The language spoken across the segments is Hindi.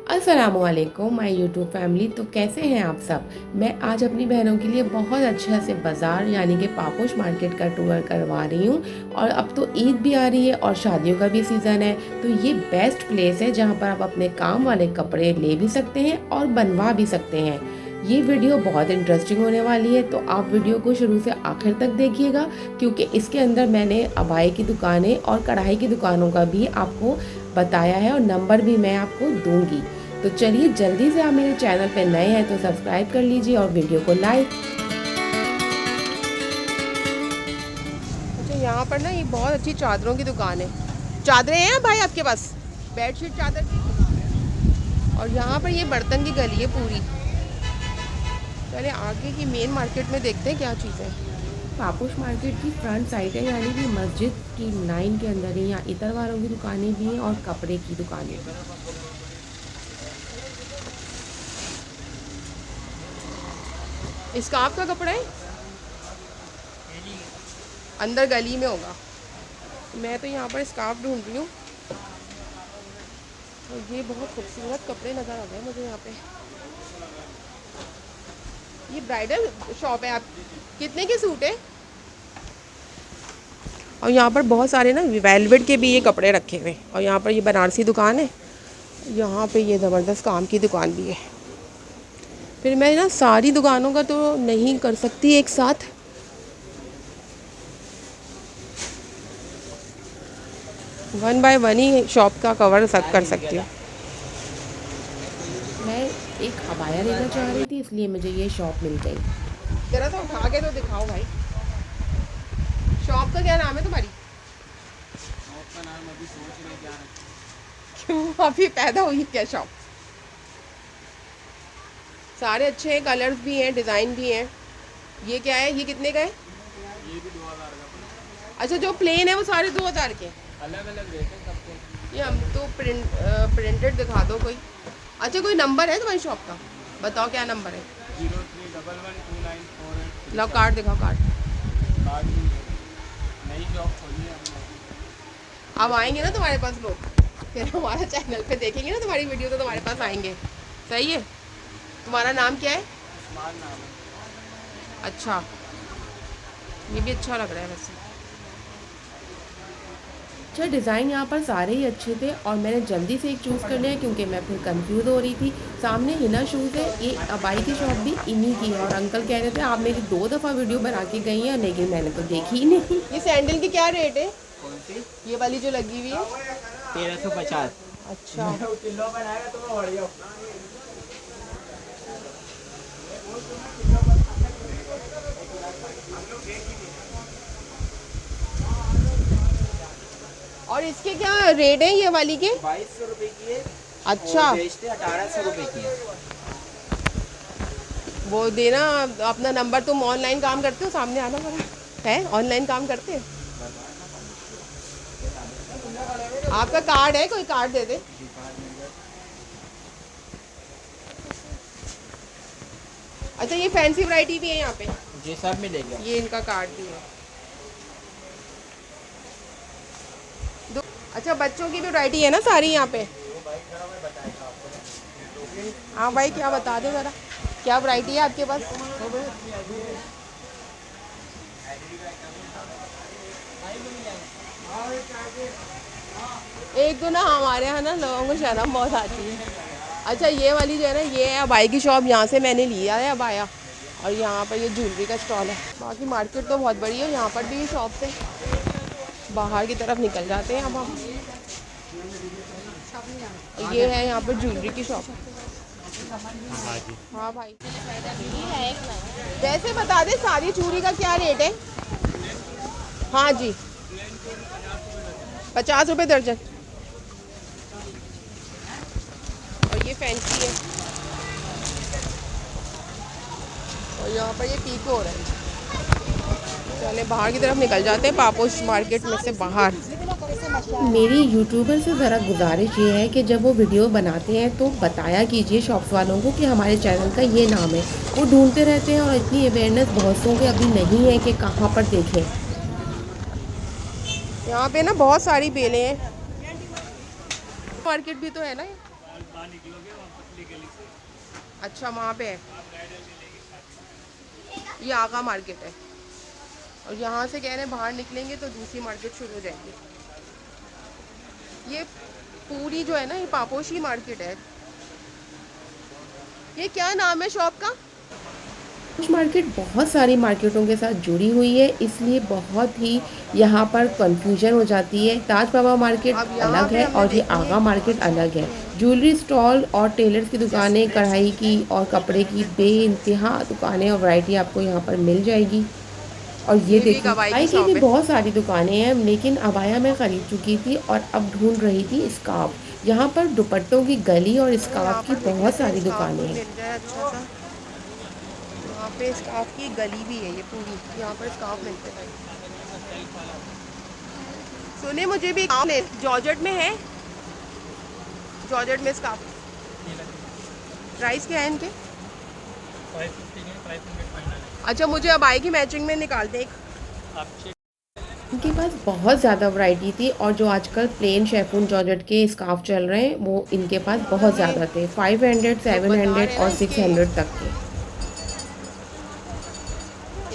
अस्सलामुअलैकुम माय यूट्यूब फैमिली। तो कैसे हैं आप सब। मैं आज अपनी बहनों के लिए बहुत अच्छा से बाज़ार यानी कि पापोश मार्केट का टूर करवा रही हूँ। और अब तो ईद भी आ रही है और शादियों का भी सीज़न है, तो ये बेस्ट प्लेस है जहाँ पर आप अपने काम वाले कपड़े ले भी सकते हैं और बनवा भी सकते हैं। ये वीडियो बहुत इंटरेस्टिंग होने वाली है, तो आप वीडियो को शुरू से आखिर तक देखिएगा, क्योंकि इसके अंदर मैंने अबाई की दुकानें और कढ़ाई की दुकानों का भी आपको बताया है और नंबर भी मैं आपको दूंगी। तो चलिए जल्दी से आप मेरे चैनल पे नए हैं तो सब्सक्राइब कर लीजिए और वीडियो को लाइक। अच्छा, यहाँ पर ना ये बहुत अच्छी चादरों की दुकान है। चादरें हैं भाई आपके पास? बेडशीट चादर की। और यहाँ पर ये बर्तन की गली है पूरी। चलिए आगे की मेन मार्केट में देखते हैं क्या चीज़ है। पापोश मार्केट की फ्रंट साइड है, यानी कि मस्जिद की लाइन के अंदर ही यहाँ इतर वालों की दुकानें भी हैं और कपड़े की दुकानें भी। स्कार्फ का कपड़ा है, अंदर गली में होगा। मैं तो यहाँ पर स्कार्फ ढूंढ रही हूँ और ये बहुत खूबसूरत कपड़े नज़र आ रहे हैं मुझे यहाँ पे। ये ब्राइडल शॉप है। आप कितने के सूट है? और यहाँ पर बहुत सारे ना वेलवेट के भी ये कपड़े रखे हुए हैं। और यहाँ पर ये बनारसी दुकान है, यहाँ पे ये ज़बरदस्त काम की दुकान भी है। फिर मैं ना सारी दुकानों का तो नहीं कर सकती एक साथ, one by one he shop का कवर कर सकती हूँ। मैं एक अबाया लेना चाह रही थी, इसलिए मुझे ये शॉप मिल गई। जरा सा उठा के तो दिखाओ भाई। शॉप का क्या नाम है तुम्हारी? शॉप का नाम अभी सोच रहे क्या है। क्यों, अभी पैदा हुई क्या शॉप? सारे अच्छे हैं, कलर्स भी हैं, डिज़ाइन भी हैं। ये क्या है, ये कितने का है? ये भी 2000 का। अच्छा, जो प्लेन है वो सारे 2000 के? अलग अलग रेट है सबके। ये हम तो प्रिंटेड दिखा दो कोई। अच्छा, कोई नंबर है तुम्हारी शॉप का? बताओ क्या नंबर है। 03112948। लो कार्ड दिखाओ, कार्ड। कार्ड नई शॉप खोली है हमने। अब आएंगे ना तुम्हारे पास लोग, फिर हमारा चैनल पे देखेंगे ना तुम्हारी वीडियो, तो तुम्हारे पास आएंगे। सही है। तुम्हारा नाम क्या है? उस्मान नाम है। अच्छा, ये भी अच्छा लग रहा है वैसे। अच्छा, डिज़ाइन यहाँ पर सारे ही अच्छे थे और मैंने जल्दी से एक चूज़ कर लिया क्योंकि मैं फिर कंफ्यूज हो रही थी। सामने हिना शूज़ है, ये अबाई की शॉप भी इन्हीं की है। और अंकल कह रहे थे आप मेरी 2 दफ़ा वीडियो बना के गई हैं, लेकिन मैंने तो देखी ही नहीं। ये सैंडल की क्या रेट है? कौन सी? ये वाली जो लगी हुई है। 1350। अच्छा, किलो बनाएगा तो मैं बढ़िया। और इसके क्या रेट है ये वाली के? 2200 रुपए की है। अच्छा, बेचते 1800 रुपए की है। वो देना अपना नंबर। तुम ऑनलाइन काम करते हो? सामने आना पड़ा है, ऑनलाइन काम करते हैं? आपका कार्ड है? कोई कार्ड दे दे। अच्छा, ये फैंसी वैरायटी भी है यहाँ पे? जी सब मिलेगा। ये इनका कार्ड भी है। अच्छा, बच्चों की भी वैरायटी है ना सारी यहाँ पे? हाँ भाई, क्या बता दो ज़रा, क्या वैरायटी है आपके पास? एक तो ना हमारे यहाँ ना लोगों को शर्म बहुत आती है। अच्छा, ये वाली जो है ना, ये है अबाई की शॉप, यहाँ से मैंने लिया है अबाया। और यहाँ पर ये ज्वेलरी का स्टॉल है। बाकी मार्केट तो बहुत बड़ी है, यहाँ पर भी शॉप से बाहर की तरफ निकल जाते हैं अब हम। ये है यहाँ पर ज्वेलरी की शॉप। हाँ भाई, वैसे बता दे सारी चूड़ी का क्या रेट है? हाँ जी, 50 रुपये दर्जन। और ये फैंसी है। और यहाँ पर ये पीको हो रहा है। चले बाहर की तरफ निकल जाते हैं, पापोश मार्केट में से बाहर। मेरी यूट्यूबर से ज़रा गुजारिश ये है कि जब वो वीडियो बनाते हैं तो बताया कीजिए शॉप्स वालों को कि हमारे चैनल का ये नाम है। वो ढूंढते रहते हैं और इतनी अवेयरनेस बहुत सौ के अभी नहीं है कि कहाँ पर देखें। यहाँ पे ना बहुत सारी बेलें हैं। मार्केट भी तो है ना ये? अच्छा वहाँ पे है, ये आगा मार्केट है। और यहाँ से कह रहे हैं बाहर निकलेंगे तो दूसरी मार्केट शुरू हो जाएगी। ये पूरी जो है ना, ये पापोशी मार्केट है। ये क्या नाम है शॉप का? पापोश मार्केट बहुत सारी मार्केटों के साथ जुड़ी हुई है, इसलिए बहुत ही यहाँ पर कंफ्यूजन हो जाती है। ताज बाबा मार्केट अलग है और ये आगा मार्केट अलग है। ज्वेलरी स्टॉल और टेलर्स की दुकानें, कढ़ाई की और कपड़े की बेइंतहा दुकानें और वैरायटी आपको यहाँ पर मिल जाएगी। और ये देखो, अबाया की भी बहुत सारी दुकानें हैं, लेकिन अबाया मैं ख़रीद चुकी थी और अब ढूंढ रही थी स्कार्फ। यहाँ पर दुपट्टों की गली और स्कार्फ की बहुत सारी दुकानें हैं। यहाँ पे स्कार्फ की गली भी है, ये पूरी यहाँ पर स्कार्फ मिलते हैं। सुने मुझे भी जॉर्जेट में है, जॉर्जेट में स्कार्फ प्राइस क्या है इनके? 550 अच्छा, मुझे अब आएगी मैचिंग में निकाल दे एक। इनके पास बहुत ज़्यादा वैरायटी थी और जो आजकल प्लेन शेफून जॉर्जेट के स्कार्फ चल रहे हैं वो इनके पास बहुत ज़्यादा थे, 500, 700 और 600 तक के।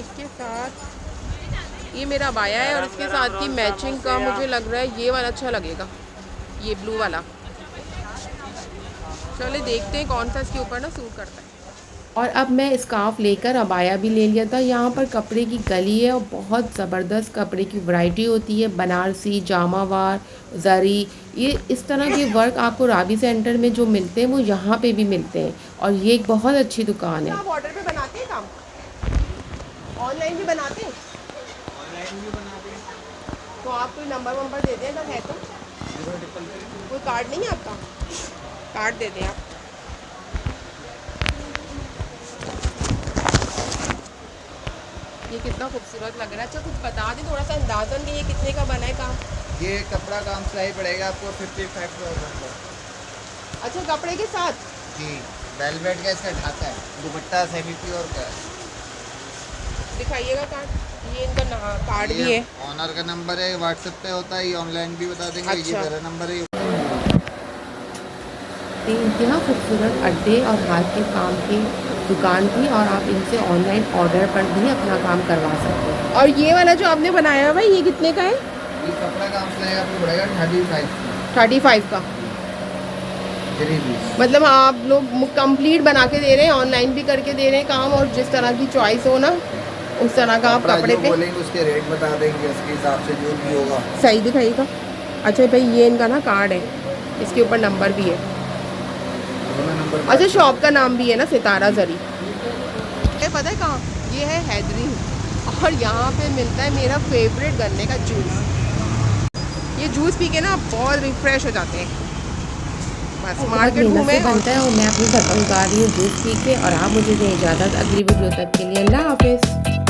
इसके साथ ये मेरा अबाया है और इसके साथ की मैचिंग का मुझे लग रहा है ये वाला अच्छा लगेगा, ये ब्लू वाला। चलिए देखते हैं कौन सा इसके ऊपर ना सूट करता है। और अब मैं स्कार्फ लेकर अबाया भी ले लिया था। यहाँ पर कपड़े की गली है और बहुत ज़बरदस्त कपड़े की वैरायटी होती है, बनारसी, जामावार, जरी, ये इस तरह के वर्क आपको राबी सेंटर में जो मिलते हैं वो यहाँ पे भी मिलते हैं और ये एक बहुत अच्छी दुकान है। आप ऑर्डर पे बनाते हैं काम? ऑनलाइन भी बनाते हैं? ऑनलाइन भी बनाते हैं। तो आप कोई नंबर वंबर दे दें अगर है तो। कोई कार्ड नहीं है आपका? कार्ड दे दें आप। ये कितना खूबसूरत लग रहा है। अच्छा कुछ बता दें थोड़ा सा अंदाज़न कि ये कितने का बना है काम? ये कपड़ा काम सिलाई पड़ेगा आपको 55,000 का। अच्छा, कपड़े के साथ? जी, वेलवेट का इसका ढाका है, दुपट्टा सेमी प्योर का है। दिखाइएगा कार्ड। ये इनका कार्ड भी है, ऑनर का नंबर है, व्हाट्सएप पे होता है, ये ऑनलाइन भी बता देंगे। अच्छा। ये मेरा नंबर है। इंतहा खूबसूरत अड्डे और हाथ के काम की दुकान थी और आप इनसे ऑनलाइन ऑर्डर पर भी अपना काम करवा सकते हैं। और ये वाला जो आपने बनाया है भाई, ये कितने का है? ये कपड़ा काम सिलाई आपको पड़ेगा 35 का। मतलब आप लोग कंप्लीट बना के दे रहे हैं, ऑनलाइन भी करके दे रहे हैं काम, और जिस तरह की चॉइस हो ना उस तरह का आप कपड़े पे बोलेंगे उसके रेट बता देंगे, उसके हिसाब से जो भी होगा सही दिखाइएगा। अच्छा भाई, ये इनका ना कार्ड है, इसके ऊपर नंबर भी है। अच्छा, शॉप का नाम भी है ना, सितारा जरी। ये पता है कहाँ? ये है हैदरी और यहाँ पे मिलता है मेरा फेवरेट गन्ने का जूस। ये जूस पी के ना बहुत रिफ्रेश हो जाते हैं। बस मार्केट घूमे बनता है और मैं अपनी घर पर उतार रही हूँ जूस पी के। और आप मुझे दें इजाज़त, अगली वीडियो तक के लिए अल्लाह हाफिज़।